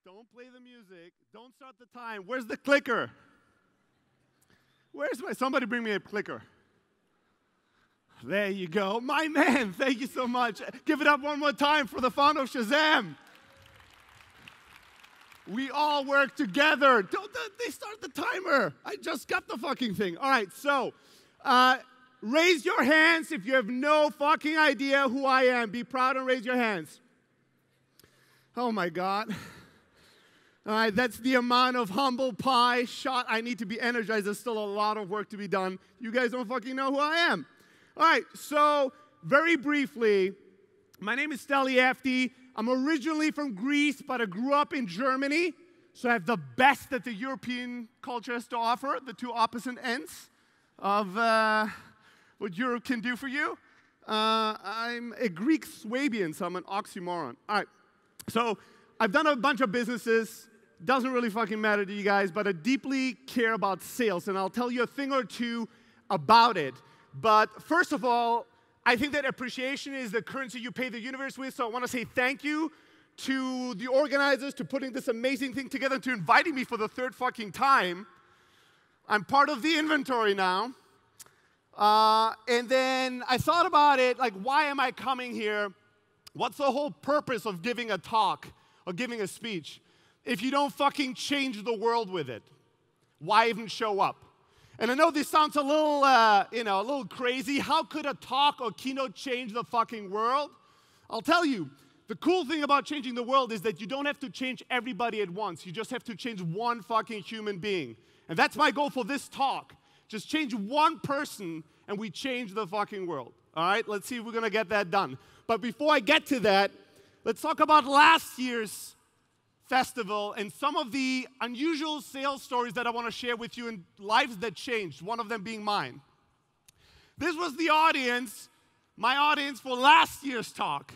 Don't play the music. Don't start the time. Where's the clicker? Somebody bring me a clicker. There you go. My man, thank you so much. Give it up one more time for the founder of Shazam. We all work together. Don't they start the timer. I just got the fucking thing. All right, so raise your hands if you have no fucking idea who I am. Be proud and raise your hands. Oh my God. All right, that's the amount of humble pie shot I need to be energized. There's still a lot of work to be done. You guys don't fucking know who I am. All right, so very briefly, my name is Steli Efti. I'm originally from Greece, but I grew up in Germany. So I have the best that the European culture has to offer, the two opposite ends of what Europe can do for you. I'm a Greek Swabian, so I'm an oxymoron. All right, so I've done a bunch of businesses. Doesn't really fucking matter to you guys, but I deeply care about sales, and I'll tell you a thing or two about it. But first of all, I think that appreciation is the currency you pay the universe with, so I want to say thank you to the organizers to putting this amazing thing together and to inviting me for the third fucking time. I'm part of the inventory now. And then I thought about it, like, why am I coming here? What's the whole purpose of giving a talk or giving a speech if you don't fucking change the world with it? Why even show up? And I know this sounds a little, a little crazy. How could a talk or keynote change the fucking world? I'll tell you, the cool thing about changing the world is that you don't have to change everybody at once. You just have to change one fucking human being. And that's my goal for this talk. Just change one person and we change the fucking world. All right, let's see if we're gonna get that done. But before I get to that, let's talk about last year's festival and some of the unusual sales stories that I want to share with you in lives that changed, one of them being mine. This was the audience, my audience for last year's talk.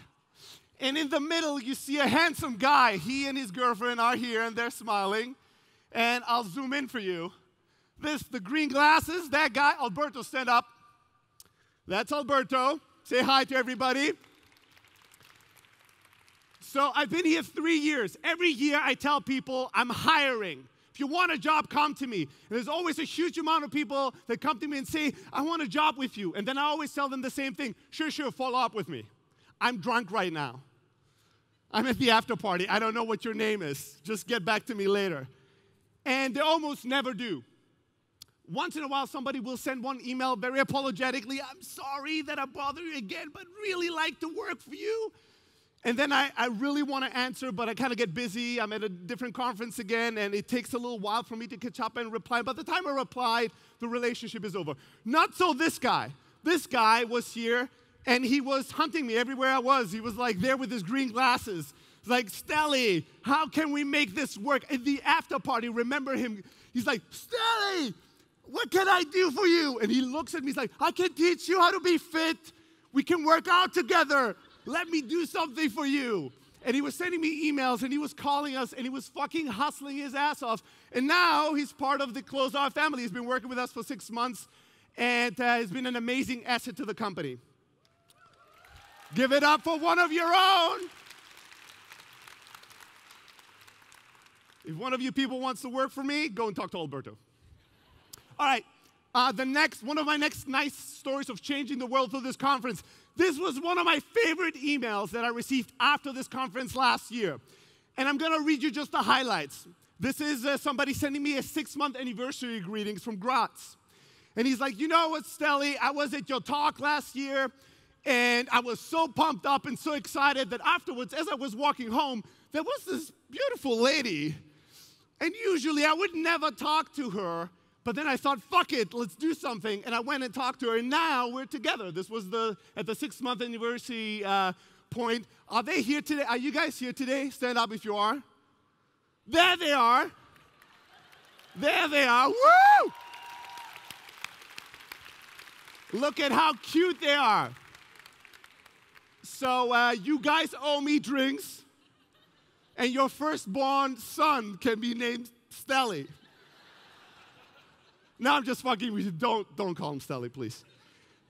And in the middle, you see a handsome guy. He and his girlfriend are here and they're smiling. And I'll zoom in for you. The green glasses, that guy, Alberto, stand up. That's Alberto. Say hi to everybody. So I've been here 3 years. Every year I tell people I'm hiring. If you want a job, come to me. And there's always a huge amount of people that come to me and say, I want a job with you. And then I always tell them the same thing. Sure, follow up with me. I'm drunk right now. I'm at the after party. I don't know what your name is. Just get back to me later. And they almost never do. Once in a while, somebody will send one email very apologetically. I'm sorry that I bother you again, but really like to work for you. And then I really want to answer, but I kind of get busy. I'm at a different conference again, and it takes a little while for me to catch up and reply. By the time I replied, the relationship is over. Not so this guy. This guy was here, and he was hunting me everywhere I was. He was like there with his green glasses. He's like, Steli, how can we make this work? At the after party, remember him. He's like, Steli, what can I do for you? And he looks at me, he's like, I can teach you how to be fit. We can work out together. Let me do something for you. And he was sending me emails, and he was calling us, and he was fucking hustling his ass off. And now he's part of the Close-Out family. He's been working with us for 6 months, and has been an amazing asset to the company. Give it up for one of your own. If one of you people wants to work for me, go and talk to Alberto. All right, one of my next nice stories of changing the world through this conference. This was one of my favorite emails that I received after this conference last year. And I'm going to read you just the highlights. This is somebody sending me a 6-month anniversary greetings from Graz. And he's like, you know what, Steli, I was at your talk last year, and I was so pumped up and so excited that afterwards, as I was walking home, there was this beautiful lady. And usually I would never talk to her. But then I thought, fuck it, let's do something. And I went and talked to her, and now we're together. This was at the 6-month anniversary point. Are they here today? Are you guys here today? Stand up if you are. There they are. There they are. Woo! Look at how cute they are. So you guys owe me drinks, and your firstborn son can be named Steli. No, I'm just fucking with you. Don't call him Steli, please.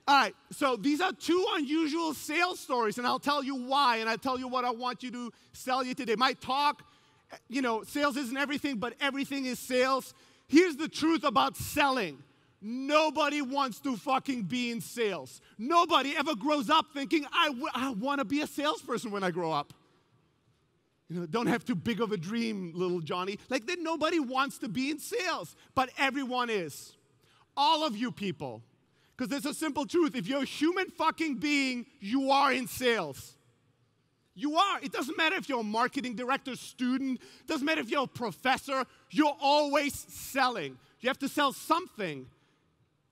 All right, so these are 2 unusual sales stories, and I'll tell you why, and I'll tell you what I want you to sell you today. My talk sales isn't everything, but everything is sales. Here's the truth about selling. Nobody wants to fucking be in sales. Nobody ever grows up thinking, I want to be a salesperson when I grow up. Don't have too big of a dream, little Johnny. Nobody wants to be in sales, but everyone is. All of you people. Because there's a simple truth. If you're a human fucking being, you are in sales. You are. It doesn't matter if you're a marketing director, student. It doesn't matter if you're a professor. You're always selling. You have to sell something.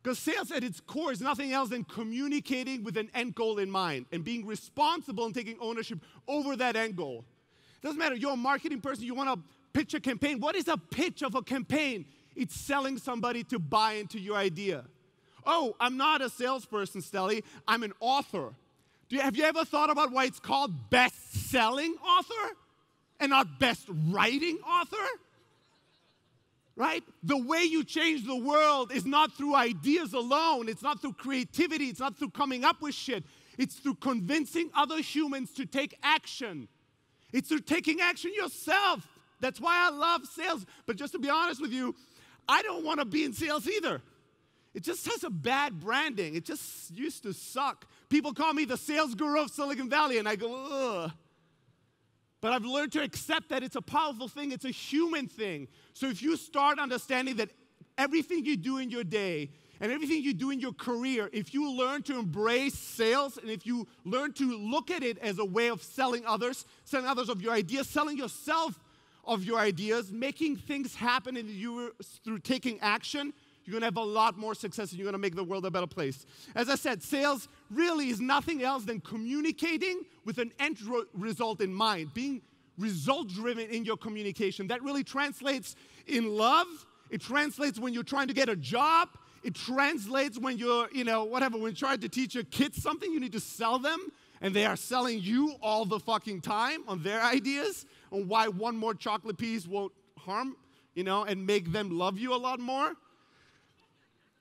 Because sales at its core is nothing else than communicating with an end goal in mind and being responsible and taking ownership over that end goal. It doesn't matter. You're a marketing person. You want to pitch a campaign. What is a pitch of a campaign? It's selling somebody to buy into your idea. Oh, I'm not a salesperson, Steli. I'm an author. Have you ever thought about why it's called best-selling author and not best-writing author? Right? The way you change the world is not through ideas alone. It's not through creativity. It's not through coming up with shit. It's through convincing other humans to take action. It's through taking action yourself. That's why I love sales. But just to be honest with you, I don't want to be in sales either. It just has a bad branding. It just used to suck. People call me the sales guru of Silicon Valley, and I go, ugh. But I've learned to accept that it's a powerful thing. It's a human thing. So if you start understanding that everything you do in your day and everything you do in your career, if you learn to embrace sales and if you learn to look at it as a way of selling others of your ideas, selling yourself of your ideas, making things happen through taking action, you're going to have a lot more success and you're going to make the world a better place. As I said, sales really is nothing else than communicating with an end result in mind, being result-driven in your communication. That really translates in love. It translates when you're trying to get a job. It translates when you're, when you're trying to teach your kids something, you need to sell them, and they are selling you all the fucking time on their ideas on why one more chocolate piece won't harm, and make them love you a lot more.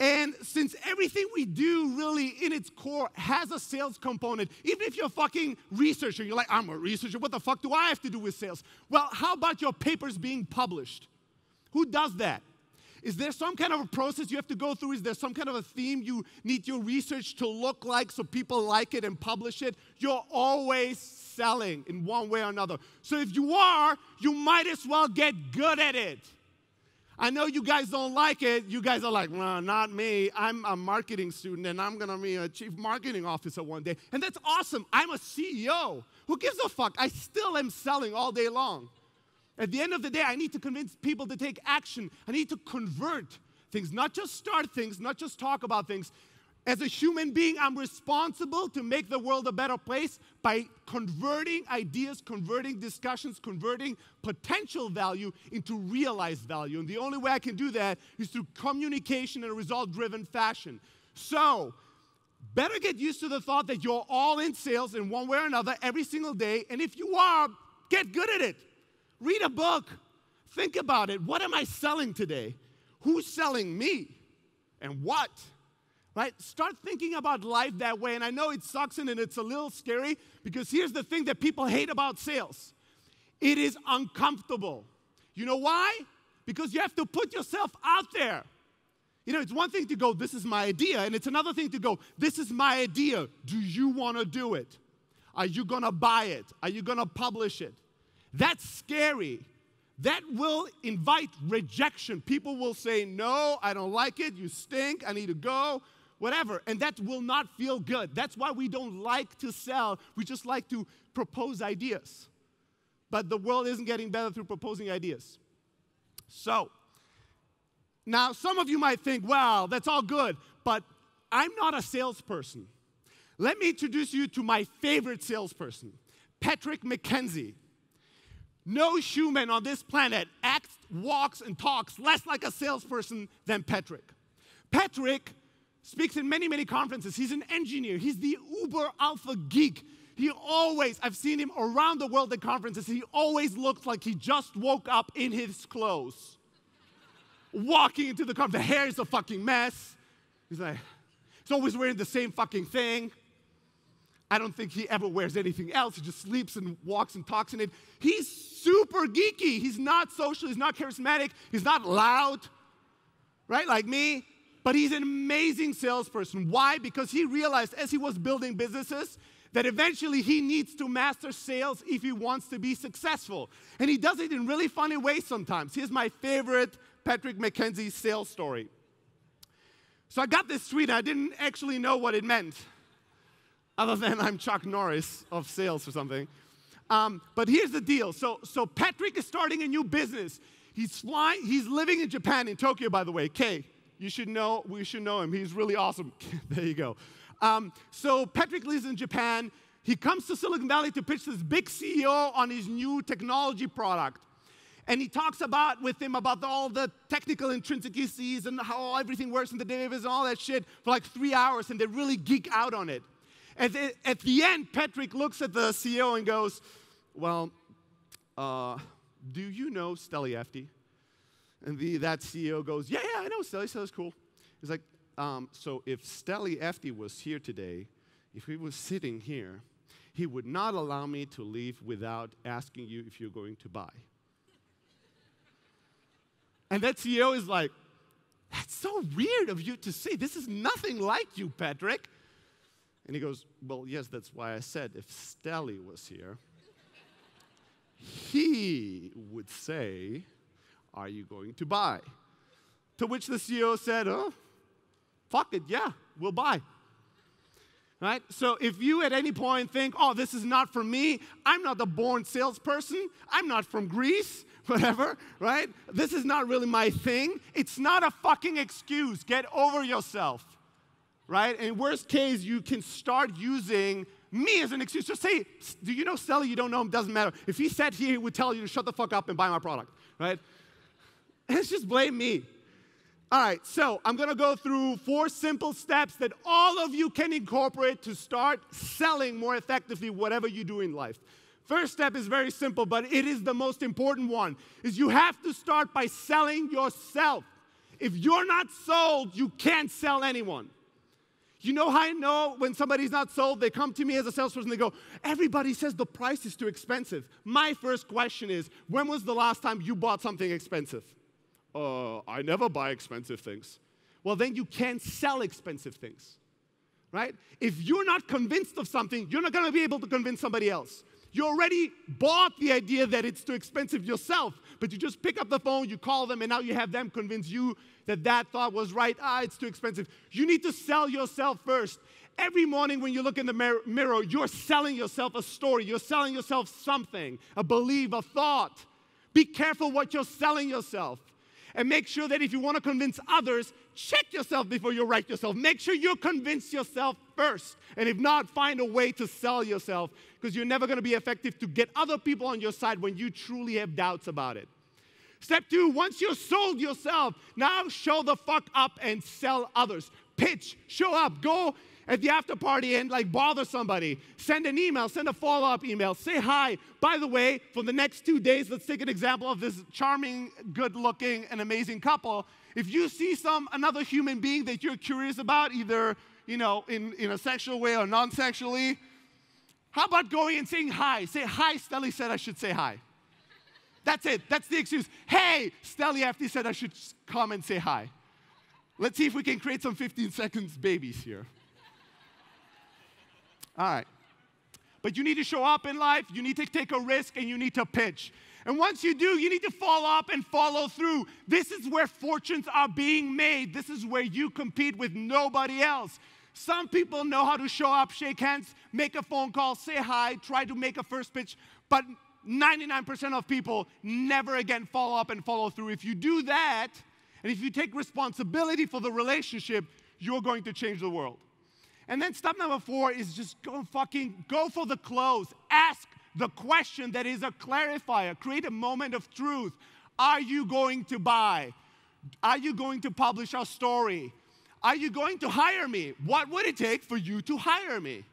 And since everything we do really in its core has a sales component, even if you're a fucking researcher, you're like, I'm a researcher, what the fuck do I have to do with sales? Well, how about your papers being published? Who does that? Is there some kind of a process you have to go through? Is there some kind of a theme you need your research to look like so people like it and publish it? You're always selling in one way or another. So if you are, you might as well get good at it. I know you guys don't like it. You guys are like, well, not me. I'm a marketing student, and I'm going to be a chief marketing officer one day. And that's awesome. I'm a CEO. Who gives a fuck? I still am selling all day long. At the end of the day, I need to convince people to take action. I need to convert things, not just start things, not just talk about things. As a human being, I'm responsible to make the world a better place by converting ideas, converting discussions, converting potential value into realized value. And the only way I can do that is through communication in a result-driven fashion. So, better get used to the thought that you're all in sales in one way or another every single day. And if you are, get good at it. Read a book. Think about it. What am I selling today? Who's selling me? And what? Right? Start thinking about life that way. And I know it sucks and it's a little scary because here's the thing that people hate about sales. It is uncomfortable. You know why? Because you have to put yourself out there. It's one thing to go, this is my idea. And it's another thing to go, this is my idea. Do you want to do it? Are you going to buy it? Are you going to publish it? That's scary. That will invite rejection. People will say, no, I don't like it. You stink. I need to go. Whatever, and that will not feel good. That's why we don't like to sell. We just like to propose ideas. But the world isn't getting better through proposing ideas. So, now some of you might think, well, that's all good, but I'm not a salesperson. Let me introduce you to my favorite salesperson, Patrick McKenzie. No human on this planet acts, walks, and talks less like a salesperson than Patrick. Patrick speaks in many, many conferences. He's an engineer. He's the uber alpha geek. I've seen him around the world at conferences. He always looks like he just woke up in his clothes. Walking into the conference, the hair is a fucking mess. He's always wearing the same fucking thing. I don't think he ever wears anything else. He just sleeps and walks and talks in it. He's super geeky. He's not social. He's not charismatic. He's not loud, right, like me. But he's an amazing salesperson. Why? Because he realized as he was building businesses that eventually he needs to master sales if he wants to be successful. And he does it in really funny ways sometimes. Here's my favorite Patrick McKenzie sales story. So I got this tweet, and I didn't actually know what it meant, other than I'm Chuck Norris of sales or something. But here's the deal. So Patrick is starting a new business. He's flying. He's living in Japan, in Tokyo, by the way. Kay, we should know him. He's really awesome. There you go. So Patrick lives in Japan. He comes to Silicon Valley to pitch this big CEO on his new technology product. And he talks with him about all the technical intricacies and how everything works in the database and all that shit for like 3 hours, and they really geek out on it. And at the end, Patrick looks at the CEO and goes, well, do you know Steli Efti? And that CEO goes, yeah, I know Steli, so that's cool. He's like, so if Steli Efti was here today, if he was sitting here, he would not allow me to leave without asking you if you're going to buy. And that CEO is like, that's so weird of you to say. This is nothing like you, Patrick. And he goes, well, yes, that's why I said if Steli was here, he would say, are you going to buy? To which the CEO said, oh, fuck it, yeah, we'll buy. Right? So if you at any point think, oh, this is not for me, I'm not a born salesperson, I'm not from Greece, whatever, right? This is not really my thing. It's not a fucking excuse. Get over yourself, right? In worst case, you can start using me as an excuse. Just say, do you know Steli? You don't know him, doesn't matter. If he sat here, he would tell you to shut the fuck up and buy my product, right? Let's just blame me. All right, so I'm going to go through 4 simple steps that all of you can incorporate to start selling more effectively whatever you do in life. First step is very simple, but it is the most important one, is you have to start by selling yourself. If you're not sold, you can't sell anyone. You know how I know when somebody's not sold? They come to me as a salesperson, they go, everybody says the price is too expensive. My first question is, when was the last time you bought something expensive? I never buy expensive things. Well, then you can't sell expensive things, right? If you're not convinced of something, you're not going to be able to convince somebody else. You already bought the idea that it's too expensive yourself, but you just pick up the phone, you call them, and now you have them convince you that that thought was right. It's too expensive. You need to sell yourself first. Every morning when you look in the mirror, you're selling yourself a story. You're selling yourself something, a belief, a thought. Be careful what you're selling yourself. And make sure that if you want to convince others, check yourself before you wreck yourself. Make sure you convince yourself first. And if not, find a way to sell yourself, because you're never going to be effective to get other people on your side when you truly have doubts about it. Step 2, once you're sold yourself, now show the fuck up and sell others. Pitch, show up, go at the after party and bother somebody. Send an email, send a follow-up email, say hi. By the way, for the next 2 days, let's take an example of this charming, good-looking, and amazing couple. If you see another human being that you're curious about, either in a sexual way or non-sexually, how about going and saying hi? Say, hi, Steli said I should say hi. That's it. That's the excuse. Hey, Steli Efti said I should come and say hi. Let's see if we can create some 15 seconds babies here. All right. But you need to show up in life, you need to take a risk, and you need to pitch. And once you do, you need to follow up and follow through. This is where fortunes are being made. This is where you compete with nobody else. Some people know how to show up, shake hands, make a phone call, say hi, try to make a first pitch, but 99% of people never again follow up and follow through. If you do that, and if you take responsibility for the relationship, you're going to change the world. And then step number 4 is just go for the close. Ask the question that is a clarifier. Create a moment of truth. Are you going to buy? Are you going to publish our story? Are you going to hire me? What would it take for you to hire me?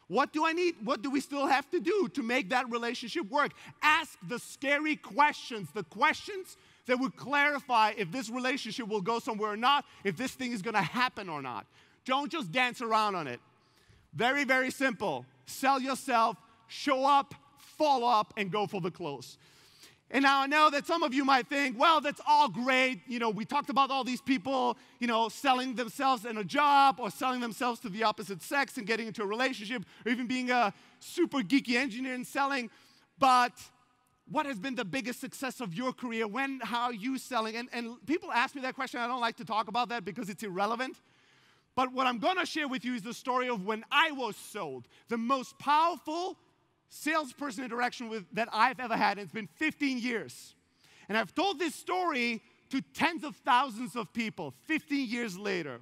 What do I need? What do we still have to do to make that relationship work? Ask the scary questions, the questions that will clarify if this relationship will go somewhere or not, if this thing is going to happen or not. Don't just dance around on it. Very, very simple. sell yourself, show up, follow up, and go for the close. And now I know that some of you might think, well, that's all great. We talked about all these people, selling themselves in a job or selling themselves to the opposite sex and getting into a relationship or even being a super geeky engineer and selling. But what has been the biggest success of your career? How are you selling? And people ask me that question. I don't like to talk about that because it's irrelevant. But what I'm going to share with you is the story of when I was sold. The most powerful salesperson interaction that I've ever had. It's been 15 years. And I've told this story to tens of thousands of people 15 years later.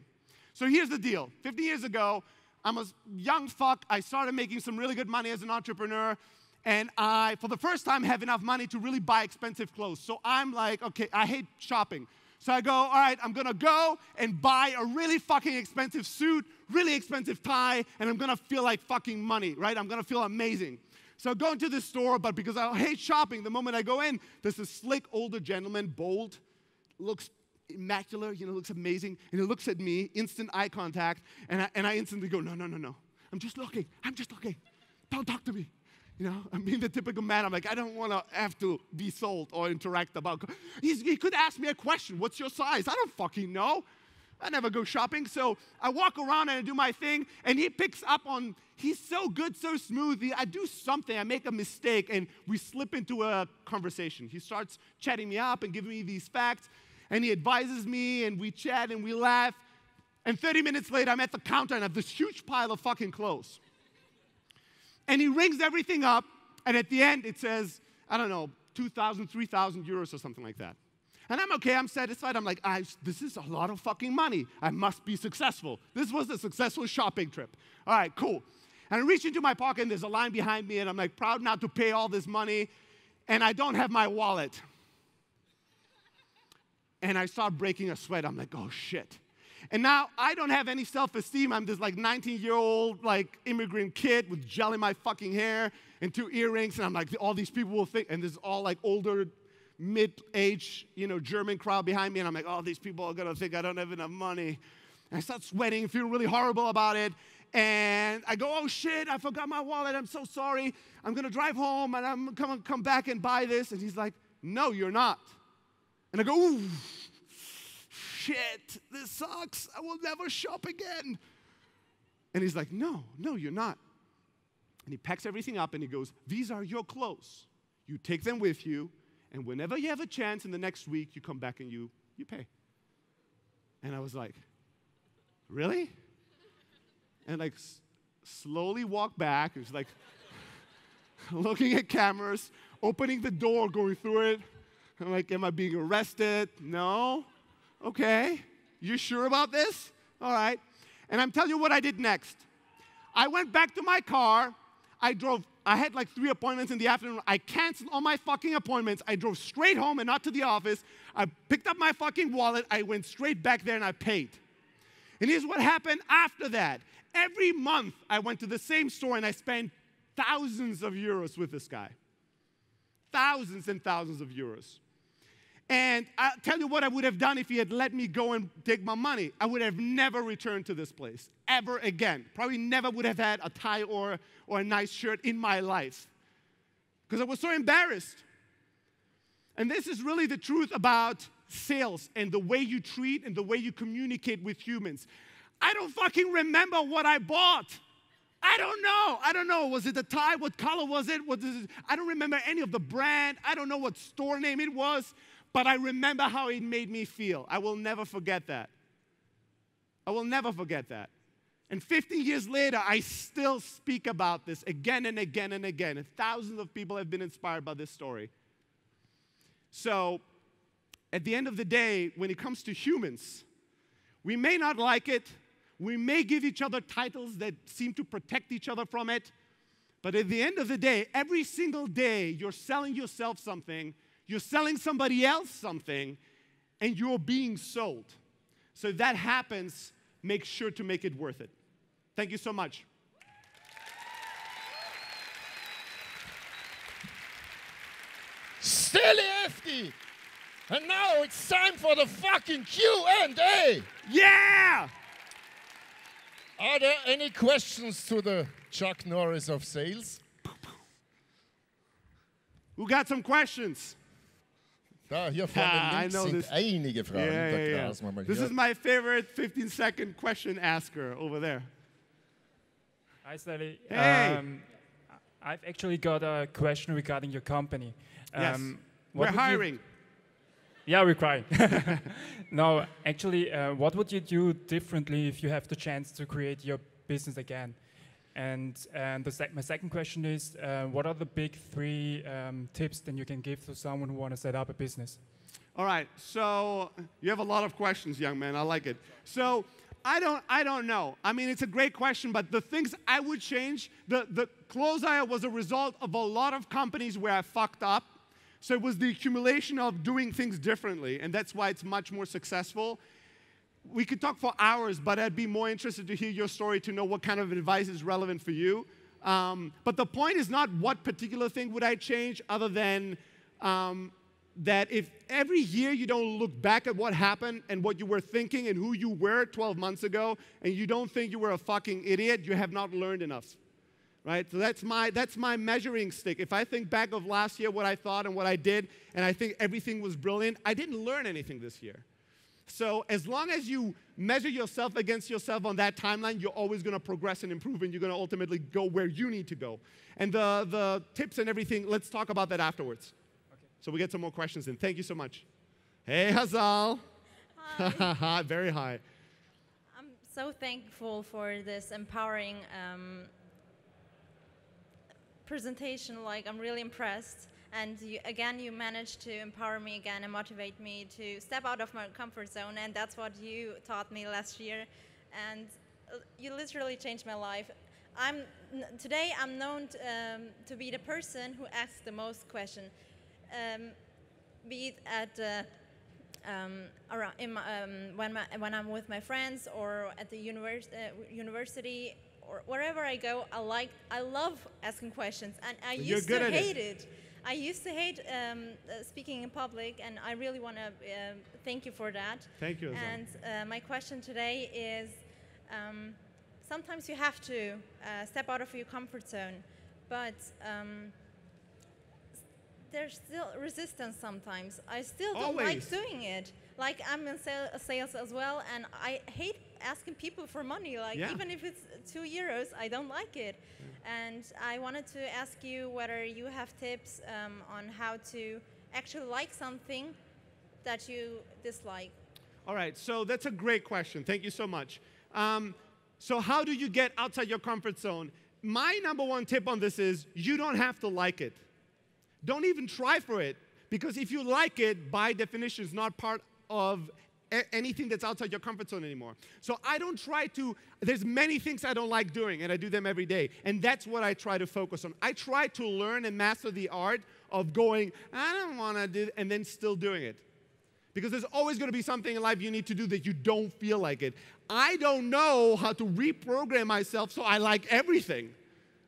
So here's the deal. 15 years ago, I'm a young fuck. I started making some really good money as an entrepreneur. And I, for the first time, have enough money to really buy expensive clothes. So I'm like, okay, I hate shopping. So I go, all right, I'm going to go and buy a really fucking expensive suit, really expensive tie, and I'm going to feel like fucking money, right? I'm going to feel amazing. So I go into the store, but because I hate shopping, the moment I go in, there's this slick older gentleman, bold, looks immaculate, looks amazing, and he looks at me, instant eye contact, and I instantly go, no. I'm just looking. Don't talk to me. I'm being the typical man. I'm like, I don't want to have to be sold or interact about. He could ask me a question. What's your size? I don't fucking know. I never go shopping. So I walk around and I do my thing, and he picks up on, he's so good, so smooth. I do something, I make a mistake, and we slip into a conversation. He starts chatting me up and giving me these facts, and he advises me, and we chat, and we laugh. And 30 minutes later, I'm at the counter, and I have this huge pile of fucking clothes. And he rings everything up, and at the end, it says, I don't know, 2,000, 3,000 euros or something like that. And I'm okay, I'm satisfied. I'm like, this is a lot of fucking money. I must be successful. This was a successful shopping trip. All right, cool. And I reach into my pocket, and there's a line behind me, and I'm like proud not to pay all this money, and I don't have my wallet. And I start breaking a sweat. I'm like, oh, shit. And now I don't have any self-esteem. I'm this 19-year-old immigrant kid with gel in my fucking hair and 2 earrings, and I'm like, all these people will think, and there's all older, mid-age, German crowd behind me, and I'm like, oh, these people are gonna think I don't have enough money. And I start sweating, feel really horrible about it, and I go, oh shit, I forgot my wallet, I'm so sorry. I'm gonna drive home, and I'm gonna come back and buy this. And he's like, no, you're not. And I go, ooh, shit, this sucks. I will never shop again. And he's like, no, you're not. And he packs everything up, and he goes, these are your clothes. You take them with you, and whenever you have a chance in the next week, you come back and you pay. And I was like, really? And slowly walk back. It was like looking at cameras, opening the door, going through it. I'm like, am I being arrested? No. Okay. You sure about this? All right. And I'm telling you what I did next. I went back to my car. I had 3 appointments in the afternoon. I canceled all my fucking appointments. I drove straight home and not to the office. I picked up my fucking wallet. I went straight back there and I paid. And here's what happened after that. Every month I went to the same store and I spent thousands of euros with this guy. Thousands and thousands of euros. And I'll tell you what I would have done if he had let me go and take my money. I would have never returned to this place, ever again. Probably never would have had a tie or a nice shirt in my life because I was so embarrassed. And this is really the truth about sales and the way you treat and the way you communicate with humans. I don't fucking remember what I bought. I don't know. Was it a tie? What color was it? I don't remember any of the brand. I don't know what store name it was. But I remember how it made me feel. I will never forget that. I will never forget that. And 15 years later, I still speak about this again and again and again. And thousands of people have been inspired by this story. So, at the end of the day, when it comes to humans, we may not like it. We may give each other titles that seem to protect each other from it. But at the end of the day, every single day, you're selling yourself something. You're selling somebody else something, and you're being sold. So if that happens, make sure to make it worth it. Thank you so much. Steli Efti. And now it's time for the fucking Q&A. Yeah! Are there any questions to the Chuck Norris of sales? Who got some questions? Da, hier vorne links sind this. einige Fragen. Yeah. This is my favorite 15-second question asker over there. Hi, Steli. Hey. I've actually got a question regarding your company. Yes. We're hiring. Yeah, we're crying. No, actually, what would you do differently if you have the chance to create your business again? And my second question is, what are the big 3 tips that you can give to someone who want to set up a business? All right, so you have a lot of questions, young man. I like it. So I don't know. I mean, it's a great question, but the things I would change, the closeout was a result of a lot of companies where I fucked up. So it was the accumulation of doing things differently, and that's why it's much more successful. We could talk for hours, but I'd be more interested to hear your story to know what kind of advice is relevant for you. But the point is not what particular thing would I change, other than that if every year you don't look back at what happened and what you were thinking and who you were 12 months ago, and you don't think you were a fucking idiot, you have not learned enough. Right? So that's my measuring stick. If I think back of last year, what I thought and what I did, and I think everything was brilliant, I didn't learn anything this year. So as long as you measure yourself against yourself on that timeline, you're always going to progress and improve, and you're going to ultimately go where you need to go. And the tips and everything, let's talk about that afterwards. Okay. So we get some more questions in. Thank you so much. Hey, Hazal. Hi. Very high. I'm so thankful for this empowering presentation. Like, I'm really impressed. And you managed to empower me again and motivate me to step out of my comfort zone. And that's what you taught me last year. And you literally changed my life. Today I'm known to be the person who asks the most questions, be it at when I'm with my friends or at the university. Or wherever I go, I love asking questions, and I used to hate it. I used to hate speaking in public, and I really want to thank you for that. Thank you. And my question today is, sometimes you have to step out of your comfort zone, but there's still resistance sometimes. I still don't like doing it. Like, I'm in sales as well, and I hate asking people for money. Like, even if it's €2, I don't like it. And I wanted to ask you whether you have tips on how to actually like something that you dislike. All right, so that's a great question. Thank you so much. So how do you get outside your comfort zone? My number 1 tip on this is you don't have to like it. Don't even try for it, because if you like it, by definition, it's not part of anything that's outside your comfort zone anymore. So I don't try to, there's many things I don't like doing, and I do them every day, and that's what I try to focus on. I try to learn and master the art of going, I don't want to do, and then still doing it. Because there's always going to be something in life you need to do that you don't feel like it. I don't know how to reprogram myself so I like everything.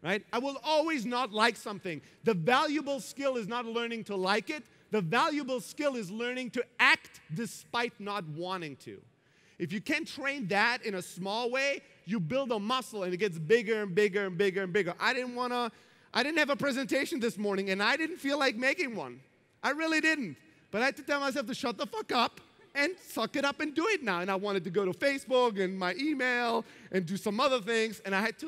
Right? I will always not like something. The valuable skill is not learning to like it. The valuable skill is learning to act despite not wanting to. If you can train that in a small way, you build a muscle and it gets bigger and bigger and bigger and bigger. I didn't have a presentation this morning, and I didn't feel like making one. I really didn't. But I had to tell myself to shut the fuck up and suck it up and do it now. And I wanted to go to Facebook and my email and do some other things, and I had to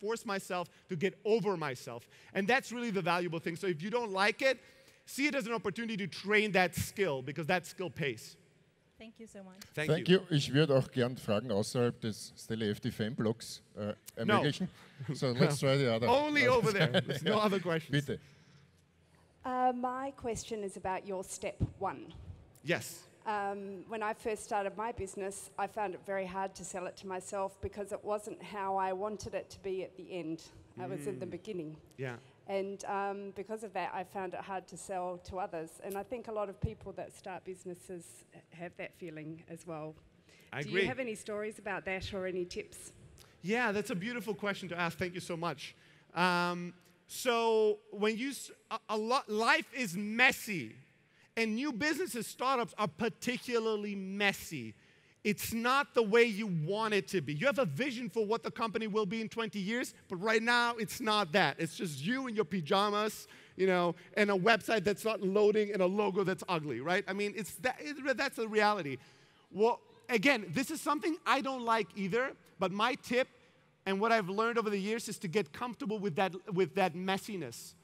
force myself to get over myself. And that's really the valuable thing. So if you don't like it, see it as an opportunity to train that skill, because that skill pays. Thank you so much. Thank you. Ich würde auch gern Fragen außerhalb des Steli Efti Fanblogs ermöglichen. No. So let's try the other. Only over there. There's no other questions. Bitte. My question is about your step 1. Yes. When I first started my business, I found it very hard to sell it to myself because it wasn't how I wanted it to be at the end. I was in the beginning. Yeah. And because of that, I found it hard to sell to others. And I think a lot of people that start businesses have that feeling as well. I agree. Do you have any stories about that or any tips? Yeah, that's a beautiful question to ask. Thank you so much. So when life is messy, and new businesses, startups are particularly messy. it's not the way you want it to be. You have a vision for what the company will be in 20 years, but right now it's not that. It's just you in your pajamas, you know, and a website that's not loading and a logo that's ugly, right? I mean, that's the reality. Well, again, this is something I don't like either, but my tip and what I've learned over the years is to get comfortable with that messiness.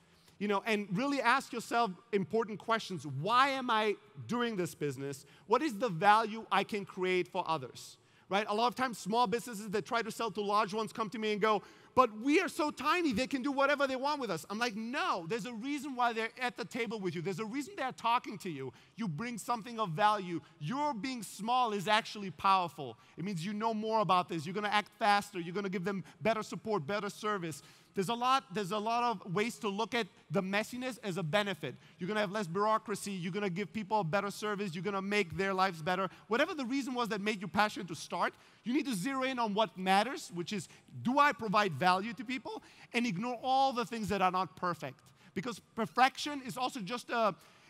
You know, and really ask yourself important questions. Why am I doing this business? What is the value I can create for others? Right? A lot of times small businesses that try to sell to large ones come to me and go, but we are so tiny, they can do whatever they want with us. I'm like, no, there's a reason why they're at the table with you. There's a reason they're talking to you. You bring something of value. Your being small is actually powerful. It means you know more about this. You're going to act faster. You're going to give them better support, better service. There's a lot of ways to look at the messiness as a benefit. You're going to have less bureaucracy. You're going to give people a better service. You're going to make their lives better. Whatever the reason was that made you passionate to start, you need to zero in on what matters, which is, do I provide value to people? And ignore all the things that are not perfect. Because perfection is also just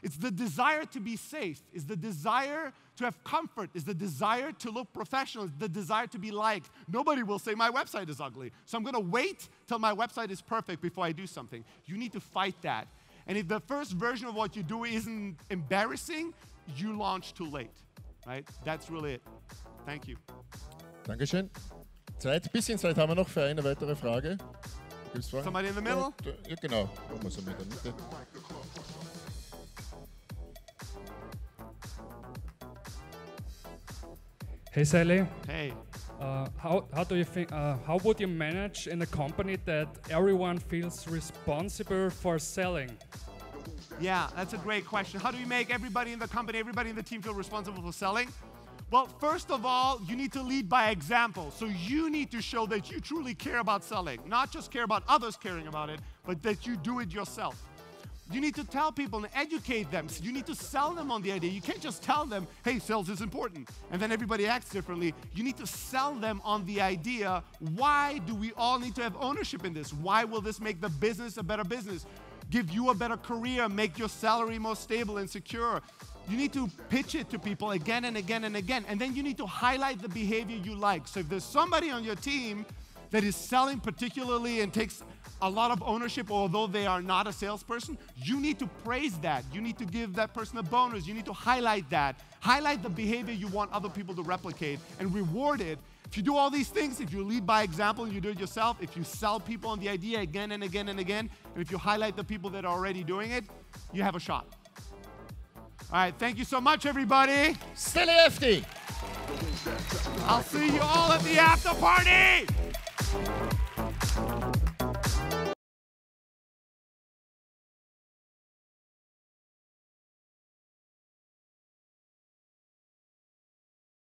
it's the desire to be safe. It's the desire to have comfort. It's the desire to look professional. It's the desire to be liked. Nobody will say my website is ugly. So I'm going to wait till my website is perfect before I do something. You need to fight that. And if the first version of what you do isn't embarrassing, you launch too late. Right? That's really it. Thank you. Dankeschön. Bisschen Zeit haben wir noch für eine weitere Frage. Gibt's Fragen? Somebody in the middle? Ja, genau. Machen wir so mit der Mitte. Hey Steli. Hey. How do you think? How would you manage in a company that everyone feels responsible for selling? Yeah, that's a great question. How do you make everybody in the company, everybody in the team feel responsible for selling? Well, first of all, you need to lead by example. So you need to show that you truly care about selling. Not just care about others caring about it, but that you do it yourself. You need to tell people and educate them. You need to sell them on the idea. You can't just tell them, hey, sales is important, and then everybody acts differently. You need to sell them on the idea, why do we all need to have ownership in this? Why will this make the business a better business? Give you a better career, make your salary more stable and secure. You need to pitch it to people again and again and again. And then you need to highlight the behavior you like. So if there's somebody on your team that is selling particularly and takes a lot of ownership, although they are not a salesperson, you need to praise that. You need to give that person a bonus. You need to highlight that. Highlight the behavior you want other people to replicate and reward it. If you do all these things, if you lead by example and you do it yourself, if you sell people on the idea again and again and again, and if you highlight the people that are already doing it, you have a shot. All right, thank you so much, everybody. Steli Efti. I'll see you all at the after party.